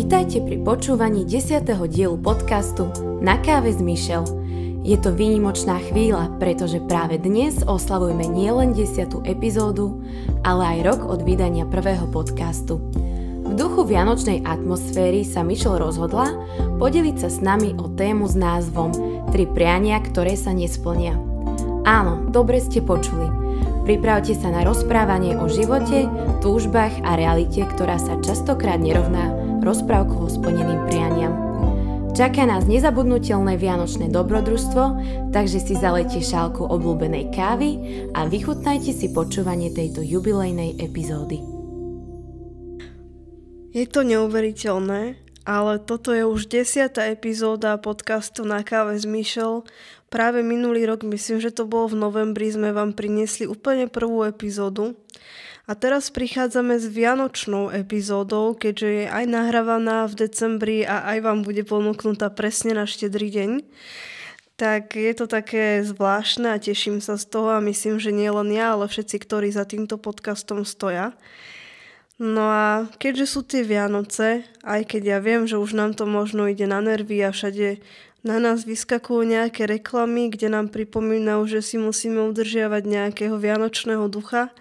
Vítajte pri počúvaní 10. dielu podcastu Na káve s Michelle. Je to výnimočná chvíľa, pretože práve dnes oslavujeme nielen 10. epizódu, ale aj rok od vydania prvého podcastu. V duchu vianočnej atmosféry sa Michelle rozhodla podeliť sa s nami o tému s názvom 3 priania, ktoré sa nesplnia. Áno, dobre ste počuli. Pripravte sa na rozprávanie o živote, túžbách a realite, ktorá sa častokrát nerovná rozprávkovo splneným prianiam. Čaká nás nezabudnutelné vianočné dobrodružstvo, takže si zalejte šálku obľúbenej kávy a vychutnajte si počúvanie tejto jubilejnej epizódy. Je to neuveriteľné, ale toto je už 10. epizóda podcastu Na káve s Michelle. Práve minulý rok, myslím, že to bolo v novembri, sme vám priniesli úplne prvú epizódu. A teraz prichádzame s vianočnou epizódou, keďže je aj nahrávaná v decembri a aj vám bude ponúknutá presne na Štedrý deň. Tak je to také zvláštne a teším sa z toho a myslím, že nie len ja, ale všetci, ktorí za týmto podcastom stoja. No a keďže sú tie Vianoce, aj keď ja viem, že už nám to možno ide na nervy a všade na nás vyskakujú nejaké reklamy, kde nám pripomínajú, že si musíme udržiavať nejakého vianočného ducha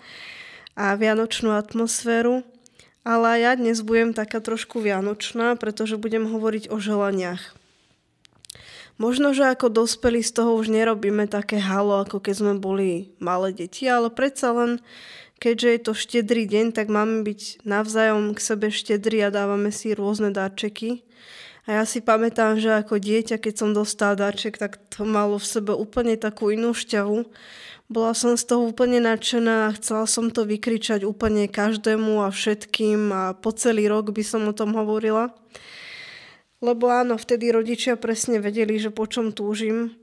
a vianočnú atmosféru. Ale ja dnes budem taká trošku vianočná, pretože budem hovoriť o želaniach. Možno, že ako dospelí z toho už nerobíme také halo, ako keď sme boli malé deti, ale predsa len, keďže je to Štedrý deň, tak máme byť navzájom k sebe štedrí a dávame si rôzne darčeky. A ja si pamätám, že ako dieťa, keď som dostala darček, tak to malo v sebe úplne takú inú šťavu. Bola som z toho úplne nadšená a chcela som to vykričať úplne každému a všetkým a po celý rok by som o tom hovorila. Lebo áno, vtedy rodičia presne vedeli, že po čom túžim.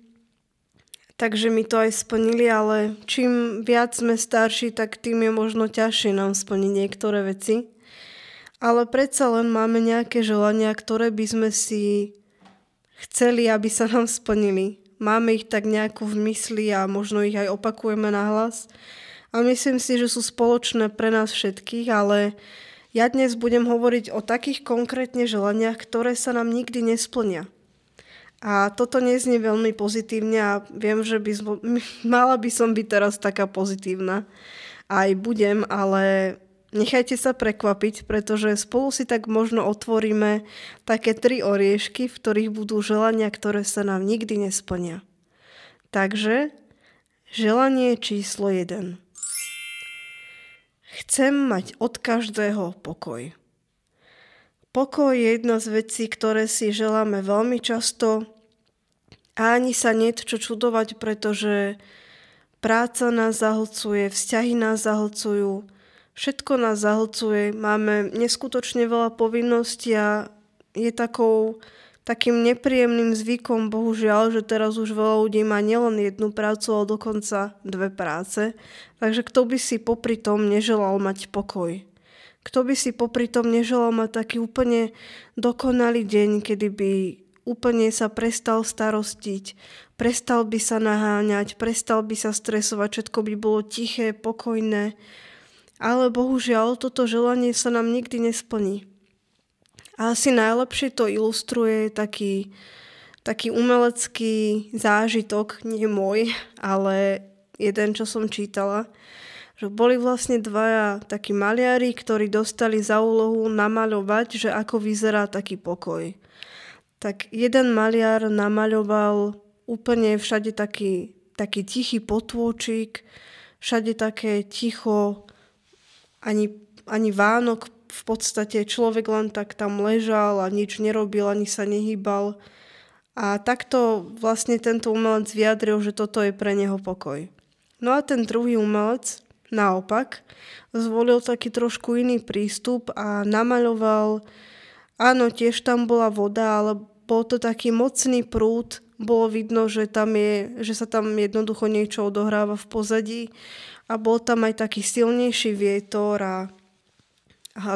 Takže mi to aj splnili, ale čím viac sme starší, tak tým je možno ťažšie nám splniť niektoré veci. Ale predsa len máme nejaké želania, ktoré by sme si chceli, aby sa nám splnili. Máme ich tak nejako v mysli a možno ich aj opakujeme nahlas. A myslím si, že sú spoločné pre nás všetkých, ale ja dnes budem hovoriť o takých konkrétne želaniach, ktoré sa nám nikdy nesplnia. A toto neznie veľmi pozitívne a viem, že mala by som byť teraz taká pozitívna. Aj budem, ale nechajte sa prekvapiť, pretože spolu si tak možno otvoríme také 3 oriešky, v ktorých budú želania, ktoré sa nám nikdy nesplnia. Takže želanie číslo 1. Chcem mať od každého pokoj. Pokoj je jedna z vecí, ktoré si želáme veľmi často a ani sa nie čo čudovať, pretože práca nás zahlcuje, vzťahy nás zahlcujú, všetko nás zahlcuje, máme neskutočne veľa povinností a je takým nepríjemným zvykom, bohužiaľ, že teraz už veľa ľudí má nielen jednu prácu, ale dokonca 2 práce. Takže kto by si popri tom neželal mať pokoj? Kto by si popri tom neželal mať taký úplne dokonalý deň, kedy by úplne sa prestal starostiť, prestal by sa naháňať, prestal by sa stresovať, všetko by bolo tiché, pokojné. Ale bohužiaľ, toto želanie sa nám nikdy nesplní. A asi najlepšie to ilustruje taký umelecký zážitok, nie môj, ale jeden, čo som čítala. Že boli vlastne 2 takí maliari, ktorí dostali za úlohu namaľovať, že ako vyzerá taký pokoj. Tak jeden maliar namaľoval úplne všade taký tichý potôčik, všade také ticho, ani Vánok, v podstate človek len tak tam ležal a nič nerobil, ani sa nehýbal. A takto vlastne tento umelec vyjadril, že toto je pre neho pokoj. No a ten druhý umelec naopak zvolil taký trošku iný prístup a namaľoval, áno, tiež tam bola voda, ale bol to taký mocný prúd, bolo vidno, že sa tam jednoducho niečo odohráva v pozadí a bol tam aj taký silnejší vietor a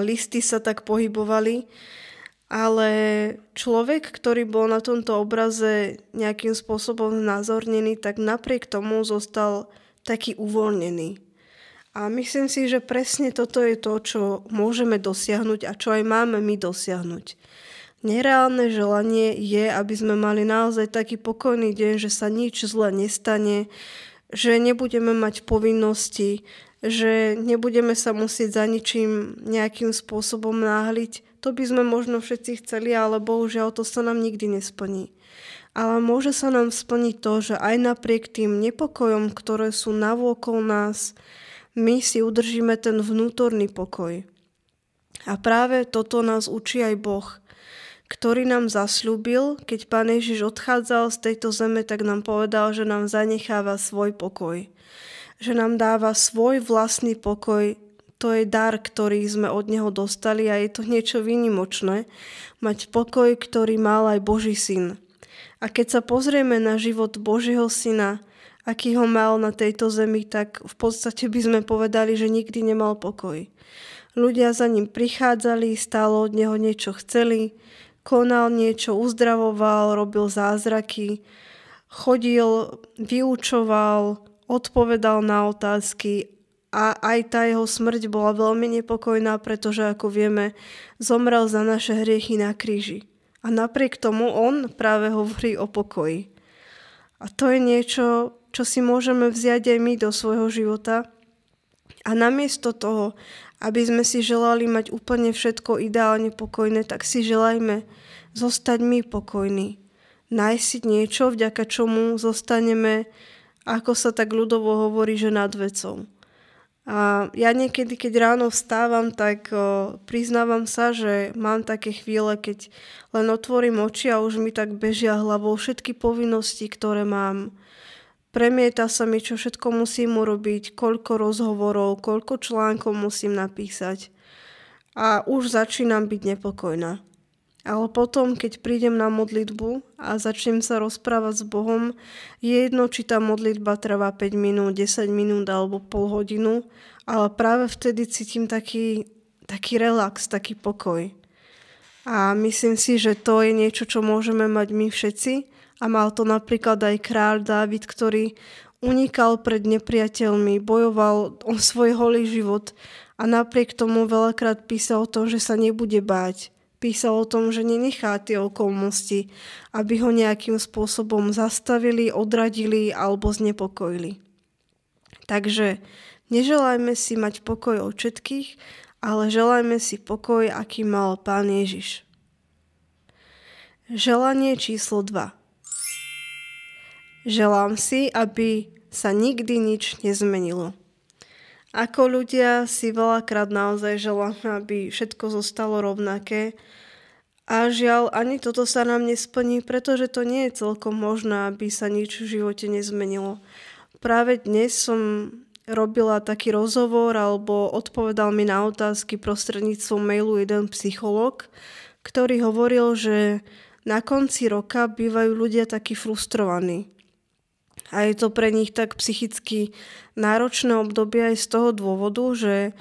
listy sa tak pohybovali, ale človek, ktorý bol na tomto obraze nejakým spôsobom znázornený, tak napriek tomu zostal taký uvoľnený. A myslím si, že presne toto je to, čo môžeme dosiahnuť a čo aj máme my dosiahnuť. Nereálne želanie je, aby sme mali naozaj taký pokojný deň, že sa nič zle nestane, že nebudeme mať povinnosti, že nebudeme sa musieť za ničím nejakým spôsobom náhliť. To by sme možno všetci chceli, ale bohužiaľ to sa nám nikdy nesplní. Ale môže sa nám splniť to, že aj napriek tým nepokojom, ktoré sú navôkol nás, my si udržíme ten vnútorný pokoj. A práve toto nás učí aj Boh, ktorý nám zasľúbil, keď Pán Ježiš odchádzal z tejto zeme, tak nám povedal, že nám zanecháva svoj pokoj. Že nám dáva svoj vlastný pokoj. To je dar, ktorý sme od Neho dostali a je to niečo výnimočné. Mať pokoj, ktorý mal aj Boží syn. A keď sa pozrieme na život Božieho syna, aký ho mal na tejto zemi, tak v podstate by sme povedali, že nikdy nemal pokoj. Ľudia za ním prichádzali, stále od neho niečo chceli, konal niečo, uzdravoval, robil zázraky, chodil, vyučoval, odpovedal na otázky a aj tá jeho smrť bola veľmi nepokojná, pretože ako vieme, zomrel za naše hriechy na kríži. A napriek tomu on práve hovorí o pokoji. A to je niečo, čo si môžeme vziať aj my do svojho života. A namiesto toho, aby sme si želali mať úplne všetko ideálne pokojné, tak si želajme zostať my pokojní. Nájsť si niečo, vďaka čomu zostaneme, ako sa tak ľudovo hovorí, že nad vecou. A ja niekedy, keď ráno vstávam, tak priznávam sa, že mám také chvíle, keď len otvorím oči a už mi tak bežia hlavou všetky povinnosti, ktoré mám. Premieta sa mi, čo všetko musím urobiť, koľko rozhovorov, koľko článkov musím napísať. A už začínam byť nepokojná. Ale potom, keď prídem na modlitbu a začnem sa rozprávať s Bohom, je jedno, či tá modlitba trvá 5 minút, 10 minút alebo pol hodinu, ale práve vtedy cítim taký relax, taký pokoj. A myslím si, že to je niečo, čo môžeme mať my všetci. A mal to napríklad aj kráľ Dávid, ktorý unikal pred nepriateľmi, bojoval o svoj holý život a napriek tomu veľakrát písal o tom, že sa nebude báť. Písal o tom, že nenechá tie okolnosti, aby ho nejakým spôsobom zastavili, odradili alebo znepokojili. Takže neželajme si mať pokoj od všetkých, ale želajme si pokoj, aký mal Pán Ježiš. Želanie číslo 2. Želám si, aby sa nikdy nič nezmenilo. Ako ľudia si veľakrát naozaj želáme, aby všetko zostalo rovnaké a žiaľ, ani toto sa nám nesplní, pretože to nie je celkom možné, aby sa nič v živote nezmenilo. Práve dnes som robila taký rozhovor alebo odpovedal mi na otázky prostredníctvom mailu jeden psychológ, ktorý hovoril, že na konci roka bývajú ľudia takí frustrovaní. A je to pre nich tak psychicky náročné obdobie aj z toho dôvodu, že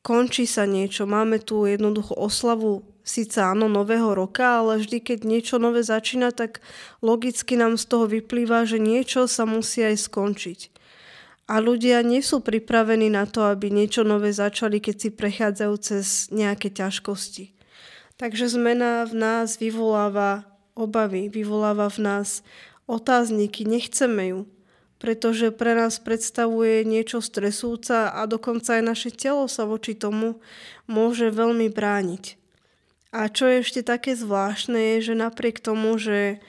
končí sa niečo. Máme tu jednoducho oslavu síce áno nového roka, ale vždy, keď niečo nové začína, tak logicky nám z toho vyplýva, že niečo sa musí aj skončiť. A ľudia nie sú pripravení na to, aby niečo nové začali, keď si prechádzajú cez nejaké ťažkosti. Takže zmena v nás vyvoláva obavy, vyvoláva v nás otázniky, nechceme ju, pretože pre nás predstavuje niečo stresujúca a dokonca aj naše telo sa voči tomu môže veľmi brániť. A čo je ešte také zvláštne je, že napriek tomu, že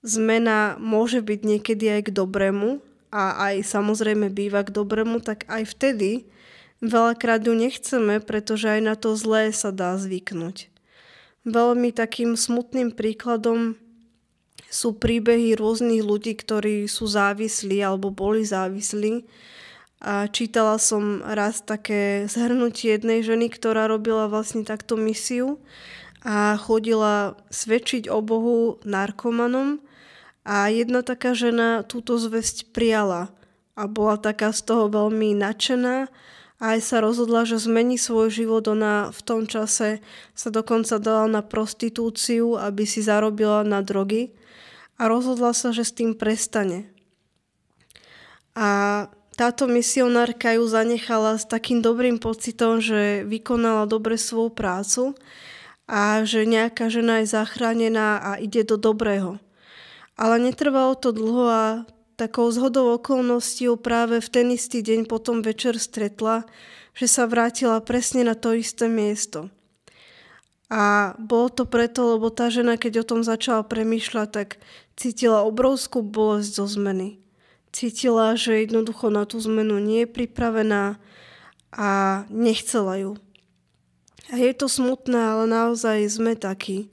zmena môže byť niekedy aj k dobrému a aj samozrejme býva k dobrému, tak aj vtedy veľakrát ju nechceme, pretože aj na to zlé sa dá zvyknúť. Veľmi takým smutným príkladom sú príbehy rôznych ľudí, ktorí sú závislí alebo boli závislí. A čítala som raz také zhrnutie jednej ženy, ktorá robila vlastne takto misiu a chodila svedčiť o Bohu narkomanom a jedna taká žena túto zvesť prijala a bola taká z toho veľmi nadšená a aj sa rozhodla, že zmení svoj život. Ona v tom čase sa dokonca dala na prostitúciu, aby si zarobila na drogy. A rozhodla sa, že s tým prestane. A táto misionárka ju zanechala s takým dobrým pocitom, že vykonala dobre svoju prácu a že nejaká žena je zachránená a ide do dobrého. Ale netrvalo to dlho a takou zhodou okolností práve v ten istý deň potom večer stretla, že sa vrátila presne na to isté miesto. A bolo to preto, lebo tá žena, keď o tom začala premýšľať, tak cítila obrovskú bolesť zo zmeny. Cítila, že jednoducho na tú zmenu nie je pripravená a nechcela ju. A je to smutné, ale naozaj sme takí.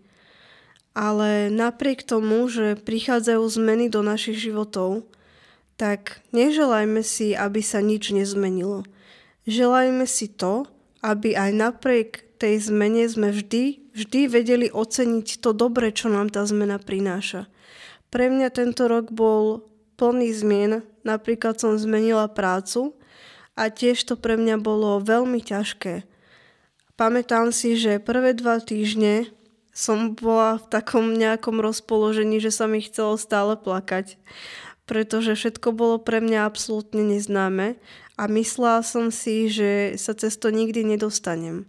Ale napriek tomu, že prichádzajú zmeny do našich životov, tak neželajme si, aby sa nič nezmenilo. Želajme si to, aby aj napriek tej zmene sme vždy vedeli oceniť to dobre, čo nám tá zmena prináša. Pre mňa tento rok bol plný zmien, napríklad som zmenila prácu a tiež to pre mňa bolo veľmi ťažké. Pamätám si, že prvé 2 týždne som bola v takom nejakom rozpoložení, že sa mi chcelo stále plakať, pretože všetko bolo pre mňa absolútne neznáme a myslela som si, že sa cez to nikdy nedostanem.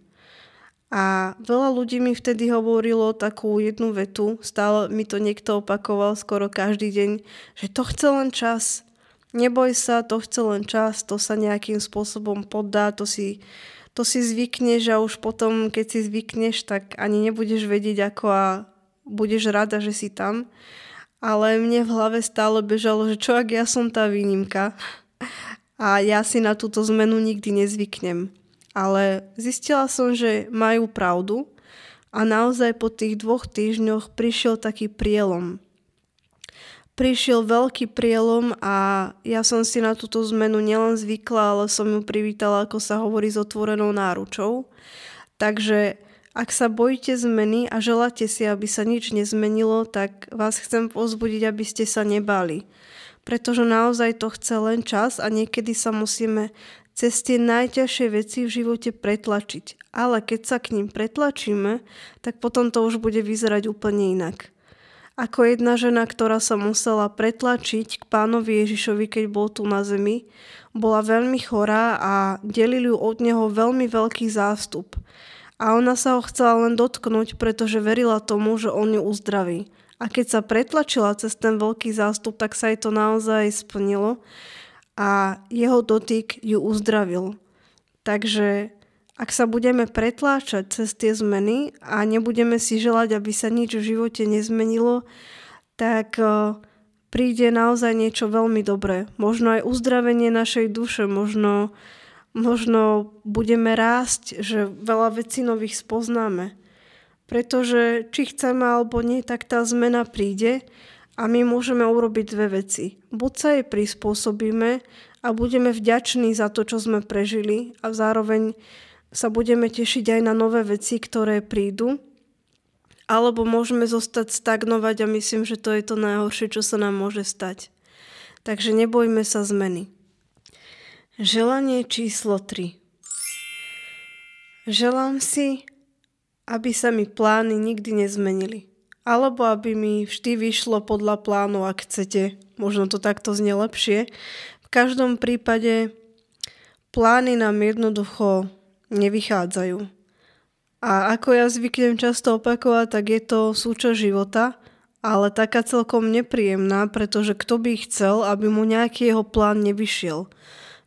A veľa ľudí mi vtedy hovorilo takú jednu vetu, stále mi to niekto opakoval skoro každý deň, že to chce len čas. Neboj sa, to chce len čas, to sa nejakým spôsobom poddá, to si zvykneš a už potom, keď si zvykneš, tak ani nebudeš vedieť ako a budeš rada, že si tam. Ale mne v hlave stále bežalo, že čo ak ja som tá výnimka a ja si na túto zmenu nikdy nezvyknem. Ale zistila som, že majú pravdu a naozaj po tých 2 týždňoch prišiel taký prielom. Prišiel veľký prielom a ja som si na túto zmenu nielen zvykla, ale som ju privítala, ako sa hovorí, s otvorenou náručou. Takže ak sa bojíte zmeny a želáte si, aby sa nič nezmenilo, tak vás chcem povzbudiť, aby ste sa nebáli. Pretože naozaj to chce len čas a niekedy sa musíme cez tie najťažšie veci v živote pretlačiť. Ale keď sa k ním pretlačíme, tak potom to už bude vyzerať úplne inak. Ako jedna žena, ktorá sa musela pretlačiť k Pánovi Ježišovi, keď bol tu na zemi, bola veľmi chorá a delili ju od neho veľmi veľký zástup. A ona sa ho chcela len dotknúť, pretože verila tomu, že on ju uzdraví. A keď sa pretlačila cez ten veľký zástup, tak sa jej to naozaj splnilo a jeho dotyk ju uzdravil. Takže ak sa budeme pretláčať cez tie zmeny a nebudeme si želať, aby sa nič v živote nezmenilo, tak príde naozaj niečo veľmi dobré. Možno aj uzdravenie našej duše, možno budeme rásť, že veľa vecí nových spoznáme. Pretože či chceme alebo nie, tak tá zmena príde a my môžeme urobiť 2 veci. Buď sa jej prispôsobíme a budeme vďační za to, čo sme prežili a zároveň sa budeme tešiť aj na nové veci, ktoré prídu, alebo môžeme zostať stagnovať a myslím, že to je to najhoršie, čo sa nám môže stať. Takže nebojme sa zmeny. Želanie číslo 3. Želám si, aby sa mi plány nikdy nezmenili. Alebo aby mi vždy vyšlo podľa plánu, ak chcete. Možno to takto znie lepšie. V každom prípade plány nám jednoducho nevychádzajú. A ako ja zvyknem často opakovať, tak je to súčasť života, ale taká celkom nepríjemná, pretože kto by chcel, aby mu nejaký jeho plán nevyšiel.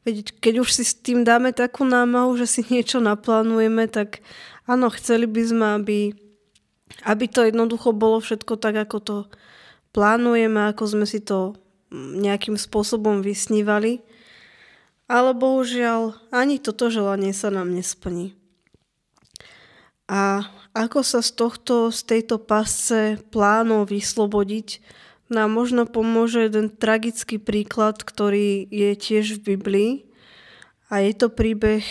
Veď keď už si s tým dáme takú námahu, že si niečo naplánujeme, tak áno, chceli by sme, aby to jednoducho bolo všetko tak, ako to plánujeme, ako sme si to nejakým spôsobom vysnívali. Ale bohužiaľ, ani toto želanie sa nám nesplní. A ako sa z tejto pasce plánov vyslobodiť, nám možno pomôže jeden tragický príklad, ktorý je tiež v Biblii. A je to príbeh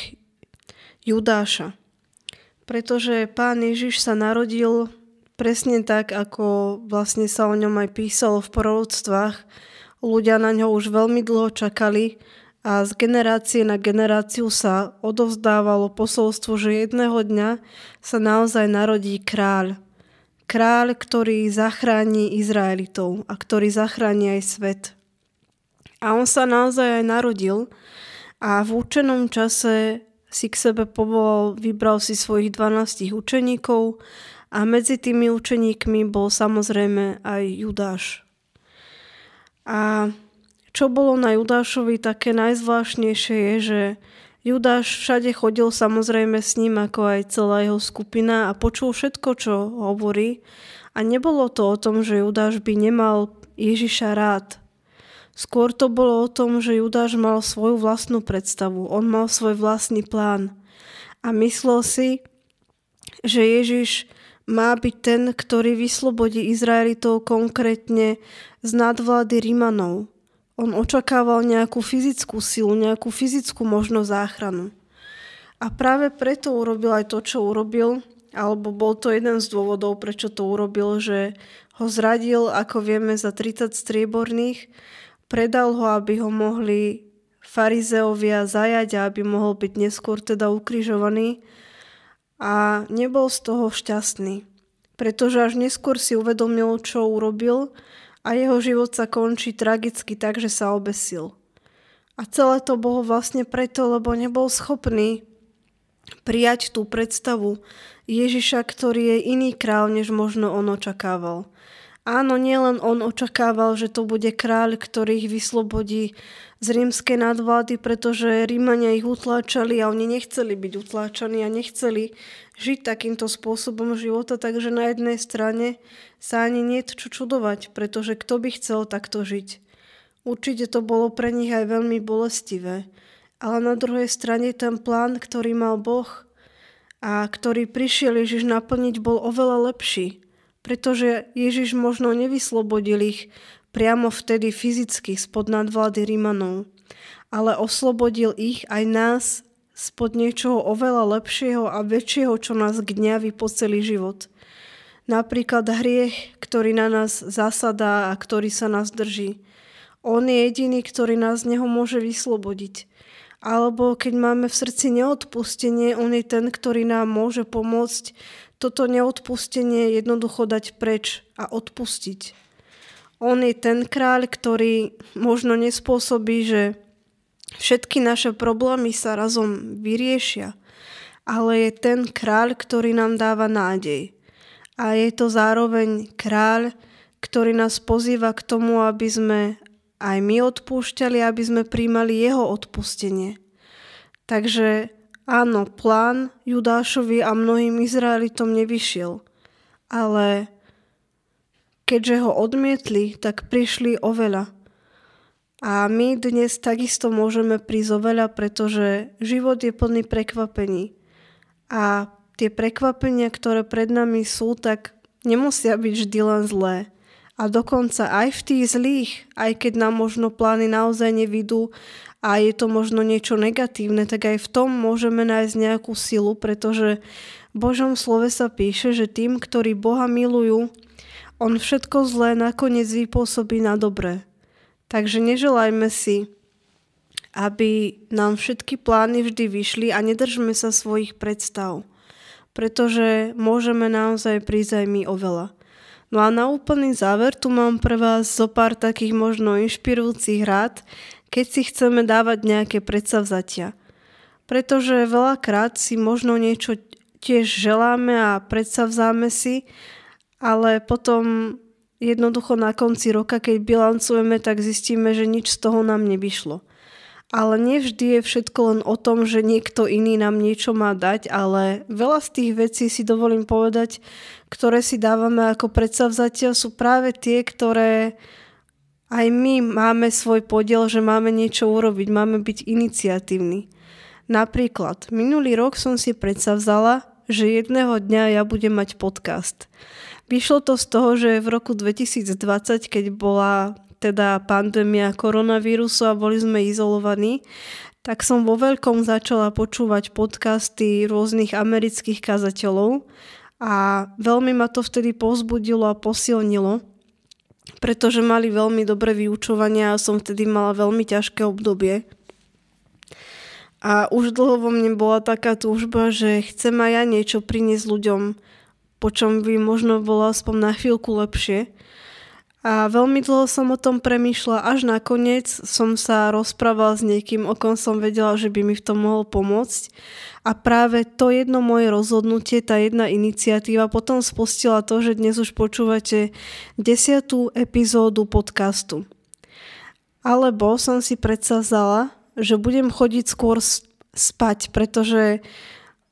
Judáša. Pretože Pán Ježiš sa narodil presne tak, ako vlastne sa o ňom aj písalo v proroctvách. Ľudia na ňo už veľmi dlho čakali a z generácie na generáciu sa odovzdávalo posolstvo, že jedného dňa sa naozaj narodí kráľ. Kráľ, ktorý zachráni Izraelitov a ktorý zachráni aj svet. A on sa naozaj aj narodil a v určenom čase si k sebe povolal, vybral si svojich 12 učeníkov a medzi tými učeníkmi bol samozrejme aj Judáš. A čo bolo na Judášovi také najzvláštnejšie je, že Judáš všade chodil samozrejme s ním, ako aj celá jeho skupina a počul všetko, čo hovorí. A nebolo to o tom, že Judáš by nemal Ježiša rád. Skôr to bolo o tom, že Judáš mal svoju vlastnú predstavu. On mal svoj vlastný plán. A myslel si, že Ježiš má byť ten, ktorý vyslobodí Izraelitov konkrétne z nadvlády Rimanov. On očakával nejakú fyzickú silu, nejakú fyzickú možnosť záchranu. A práve preto urobil aj to, čo urobil, alebo bol to jeden z dôvodov, prečo to urobil, že ho zradil, ako vieme, za 30 strieborných, predal ho, aby ho mohli farizeovia zajať a aby mohol byť neskôr teda ukrižovaný a nebol z toho šťastný, pretože až neskôr si uvedomil, čo urobil a jeho život sa končí tragicky tak, že sa obesil. A celé to bolo vlastne preto, lebo nebol schopný prijať tú predstavu Ježiša, ktorý je iný kráľ, než možno on očakával. Áno, nielen on očakával, že to bude kráľ, ktorý ich vyslobodí z rímskej nadvlády, pretože Rímania ich utláčali a oni nechceli byť utláčaní a nechceli žiť takýmto spôsobom života, takže na jednej strane sa ani nie je čo čudovať, pretože kto by chcel takto žiť. Určite to bolo pre nich aj veľmi bolestivé, ale na druhej strane ten plán, ktorý mal Boh a ktorý prišiel Ježiš naplniť, bol oveľa lepší. Pretože Ježiš možno nevyslobodil ich priamo vtedy fyzicky spod nadvlády Rimanov, ale oslobodil ich aj nás spod niečoho oveľa lepšieho a väčšieho, čo nás gňaví po celý život. Napríklad hriech, ktorý na nás zasadá a ktorý sa nás drží. On je jediný, ktorý nás z neho môže vyslobodiť. Alebo keď máme v srdci neodpustenie, on je ten, ktorý nám môže pomôcť toto neodpustenie jednoducho dať preč a odpustiť. On je ten kráľ, ktorý možno nespôsobí, že všetky naše problémy sa razom vyriešia, ale je ten kráľ, ktorý nám dáva nádej. A je to zároveň kráľ, ktorý nás pozýva k tomu, aby sme aj my odpúšťali, aby sme prijímali jeho odpustenie. Takže áno, plán Judášovi a mnohým Izraelitom nevyšiel, ale keďže ho odmietli, tak prišli oveľa. A my dnes takisto môžeme prísť oveľa, pretože život je plný prekvapení. A tie prekvapenia, ktoré pred nami sú, tak nemusia byť vždy len zlé. A dokonca aj v tých zlých, aj keď nám možno plány naozaj nevidú a je to možno niečo negatívne, tak aj v tom môžeme nájsť nejakú silu, pretože v Božom slove sa píše, že tým, ktorí Boha milujú, on všetko zlé nakoniec vypôsobí na dobré. Takže neželajme si, aby nám všetky plány vždy vyšli a nedržme sa svojich predstav, pretože môžeme naozaj prísť aj my oveľa. No a na úplný záver tu mám pre vás zo pár takých možno inšpirujúcich rád, keď si chceme dávať nejaké predsavzatia. Pretože veľakrát si možno niečo tiež želáme a predsavzáme si, ale potom jednoducho na konci roka, keď bilancujeme, tak zistíme, že nič z toho nám nevyšlo. Ale nevždy je všetko len o tom, že niekto iný nám niečo má dať, ale veľa z tých vecí si dovolím povedať, ktoré si dávame ako predsavzatia, sú práve tie, ktoré aj my máme svoj podiel, že máme niečo urobiť, máme byť iniciatívni. Napríklad, minulý rok som si predsavzala, že jedného dňa ja budem mať podcast. Vyšlo to z toho, že v roku 2020, keď bola teda pandémia koronavírusu a boli sme izolovaní, tak som vo veľkom začala počúvať podcasty rôznych amerických kazateľov a veľmi ma to vtedy povzbudilo a posilnilo, pretože mali veľmi dobré vyučovania a som vtedy mala veľmi ťažké obdobie. A už dlho vo mne bola taká túžba, že chcem aj ja niečo priniesť ľuďom, po čom by možno bolo aspoň na chvíľku lepšie. A veľmi dlho som o tom premýšľala, až nakoniec som sa rozprávala s niekým, o kom som vedela, že by mi v tom mohol pomôcť. A práve to jedno moje rozhodnutie, tá jedna iniciatíva potom spustila to, že dnes už počúvate 10. epizódu podcastu. Alebo som si predsavzala, že budem chodiť skôr spať, pretože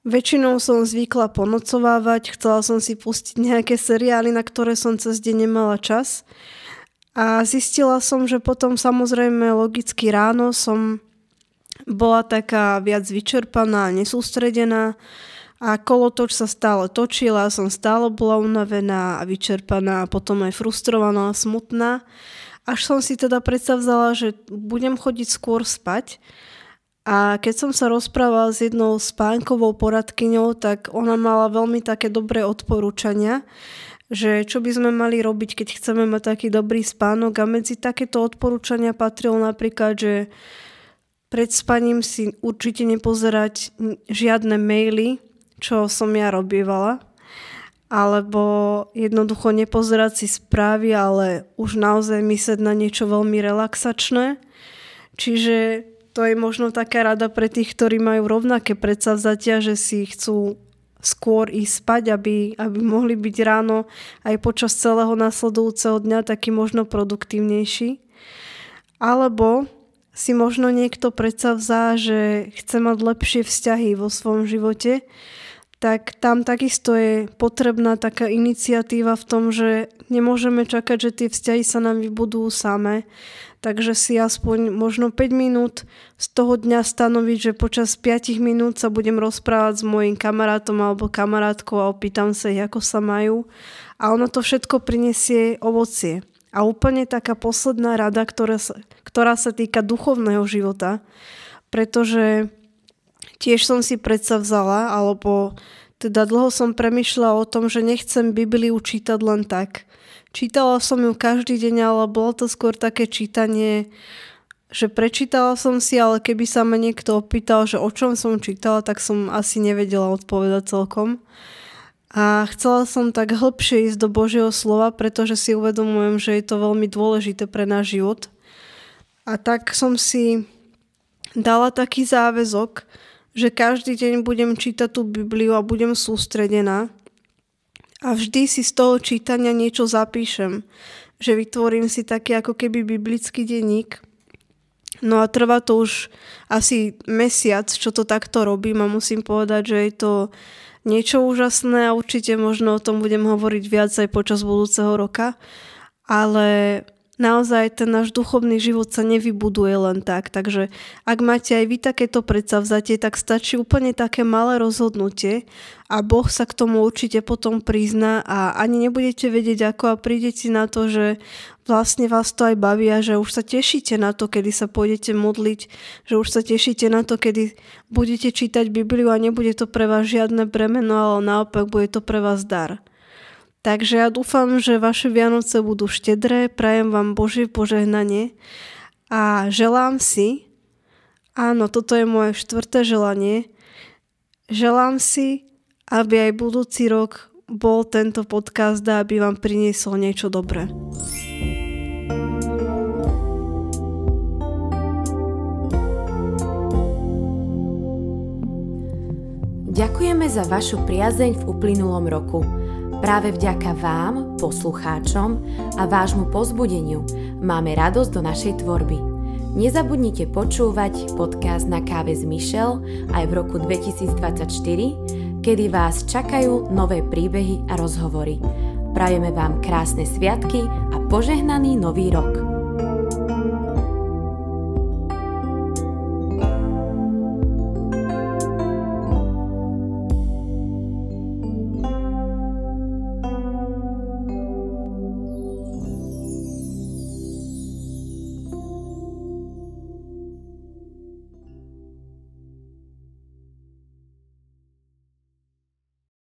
väčšinou som zvykla ponocovávať, chcela som si pustiť nejaké seriály, na ktoré som cez deň nemala čas. A zistila som, že potom samozrejme logicky ráno som bola taká viac vyčerpaná, nesústredená a kolotoč sa stále točila, som stále bola unavená a vyčerpaná a potom aj frustrovaná a smutná. Až som si teda predsavzala, že budem chodiť skôr spať. A keď som sa rozprávala s jednou spánkovou poradkyňou, tak ona mala veľmi také dobré odporúčania, že čo by sme mali robiť, keď chceme mať taký dobrý spánok. A medzi takéto odporúčania patrilo napríklad, že pred spaním si určite nepozerať žiadne maily, čo som ja robievala, alebo jednoducho nepozerať si správy, ale už naozaj myslieť na niečo veľmi relaxačné. Čiže to je možno taká rada pre tých, ktorí majú rovnaké predsavzatia, že si chcú skôr ísť spať, aby mohli byť ráno aj počas celého nasledujúceho dňa taký možno produktívnejší. Alebo si možno niekto predsavzá, že chce mať lepšie vzťahy vo svojom živote, tak tam takisto je potrebná taká iniciatíva v tom, že nemôžeme čakať, že tie vzťahy sa nám vybudujú samé. Takže si aspoň možno 5 minút z toho dňa stanoviť, že počas 5 minút sa budem rozprávať s mojím kamarátom alebo kamarátkou a opýtam sa ich, ako sa majú. A ono to všetko prinesie ovocie. A úplne taká posledná rada, ktorá sa týka duchovného života, pretože tiež som si predsavzala, alebo teda dlho som premýšľala o tom, že nechcem Bibliu čítať len tak. Čítala som ju každý deň, ale bolo to skôr také čítanie, že prečítala som si, ale keby sa ma niekto opýtal, že o čom som čítala, tak som asi nevedela odpovedať celkom. A chcela som tak hlbšie ísť do Božieho slova, pretože si uvedomujem, že je to veľmi dôležité pre náš život. A tak som si dala taký záväzok, že každý deň budem čítať tú Bibliu a budem sústredená. A vždy si z toho čítania niečo zapíšem. Že vytvorím si taký ako keby biblický denník. No a trvá to už asi mesiac, čo to takto robím a musím povedať, že je to niečo úžasné a určite možno o tom budem hovoriť viac aj počas budúceho roka. Ale naozaj ten náš duchovný život sa nevybuduje len tak. Takže ak máte aj vy takéto predsavzatie, tak stačí úplne také malé rozhodnutie a Boh sa k tomu určite potom prizná a ani nebudete vedieť ako a prídete na to, že vlastne vás to aj baví a že už sa tešíte na to, kedy sa pôjdete modliť, že už sa tešíte na to, kedy budete čítať Bibliu a nebude to pre vás žiadne bremeno, ale naopak bude to pre vás dar. Takže ja dúfam, že vaše Vianoce budú štedré, prajem vám Božie požehnanie a želám si, áno, toto je moje 4. želanie, želám si, aby aj budúci rok bol tento podcast a aby vám priniesol niečo dobré. Ďakujeme za vašu priazeň v uplynulom roku. Práve vďaka vám, poslucháčom a vášmu povzbudeniu máme radosť do našej tvorby. Nezabudnite počúvať podcast Na káve s Michelle aj v roku 2024, kedy vás čakajú nové príbehy a rozhovory. Prajeme vám krásne sviatky a požehnaný nový rok.